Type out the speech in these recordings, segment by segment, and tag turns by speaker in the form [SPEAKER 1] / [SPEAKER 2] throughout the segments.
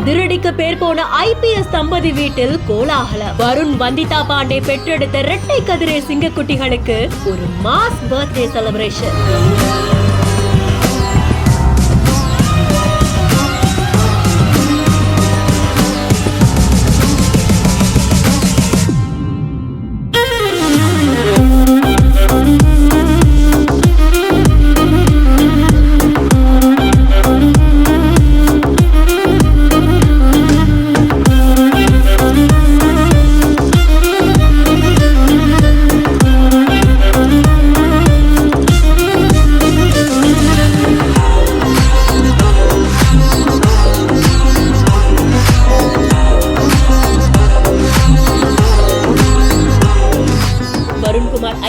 [SPEAKER 1] அதிரடிக்கு பேர் போன IPS தம்பதி வீட்டில் கோலாகலம். வருண் வந்திதா பாண்டே பெற்றெடுத்த இரட்டை கதிரே சிங்கக்குட்டிகளுக்கு ஒரு மாஸ் பர்த்டே செலிப்ரேஷன்.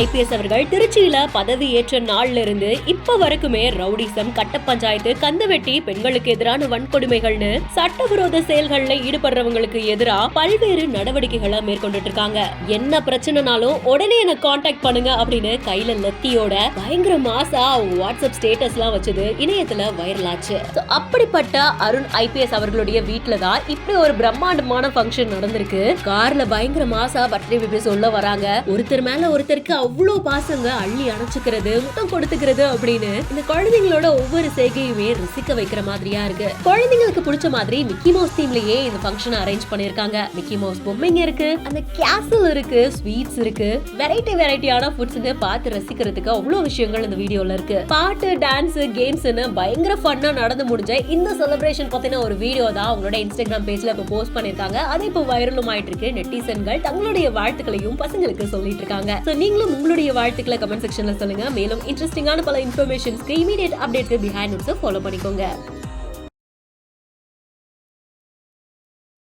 [SPEAKER 1] IPS அவர்கள் திருச்சியில பதவி ஏற்ற நாள்ல இருந்து இப்ப வரைக்குமே ரவுடிசம், கட்ட பஞ்சாயத்து, கந்துவெட்டி, பெண்களுக்கு எதிரான வன்கொடுமைகள்னு சட்டவிரோத செயல்கள்ல ஈடுபடுறவங்களுக்கு எதிரா பல்வேறு நடவடிக்கைகளை மேற்கொண்டுட்டு இருக்காங்க. என்ன பிரச்சனைனாலும் உடனே என்ன கான்டாக்ட் பண்ணுங்க அப்படின்னு கையில லத்தியோட பயங்கர மாசா வாட்ஸ்அப் ஸ்டேட்டஸ் எல்லாம் வச்சது இணையத்துல வைரல் ஆச்சு. அப்படிப்பட்ட அருண் IPS அவர்களுடைய வீட்டுல தான் இப்படி ஒரு பிரம்மாண்டமான ஃபங்க்ஷன் நடந்திருக்கு. கார்ல பயங்கர மாசா பர்த்டே பேபி சொல்ல வராங்க. ஒருத்தர் மேல ஒருத்தருக்கு அவ்வளவு பாசங்க அள்ளி அணைச்சுக்கிறது, முத்தம் கொடுத்துக்கிறது அப்படின்னு இந்த குழந்தைங்களோட ஒவ்வொரு செய்கையுமே ரசிக்க வைக்கிற மாதிரியா இருக்கு. குழந்தைங்களுக்கு பிடிச்ச மாதிரி மிக்கி மவுஸ் தீம்லயே இந்த ஃபங்க்ஷன் அரேஞ்ச் பண்ணிருக்காங்க. மிக்கி மவுஸ் பொம்மைங்க இருக்கு, அந்த கேசல் இருக்கு, ஸ்வீட்ஸ் இருக்கு, வெரைட்டியான ஃபுட்ஸ்னு பார்த்து ரசிக்கிறதுக்கு அவ்வளவு விஷயங்கள் இந்த வீடியோல இருக்கு. பாட்டு, டான்ஸ், கேம்ஸ்னு பயங்கர ஃபன்னா நடந்து முடிஞ்ச இந்த செலிப்ரேஷன் பத்தின ஒரு வீடியோ தான் அவங்களோட இன்ஸ்டாகிராம் பேஜ்ல இப்ப போஸ்ட் பண்ணிருக்காங்க. அது இப்ப வைரலும் ஆயிட்டு இருக்கு. நெட்டிசன்கள் தங்களுடைய வாழ்த்துக்களையும் பசங்களுக்கு சொல்லிட்டு இருக்காங்க. நீங்களும் உங்களுடைய வாழ்த்துக்களை கமெண்ட் செக்ஷன்ல சொல்லுங்க. மேலும் இன்ட்ரெஸ்டிங்கான பல இன்ஃபர்மேஷன்ஸ்க்கு இமீடியட் அப்டேட்க்கு பிஹைண்ட் நோட்ஸ் ஃபாலோ பண்ணிக்கோங்க.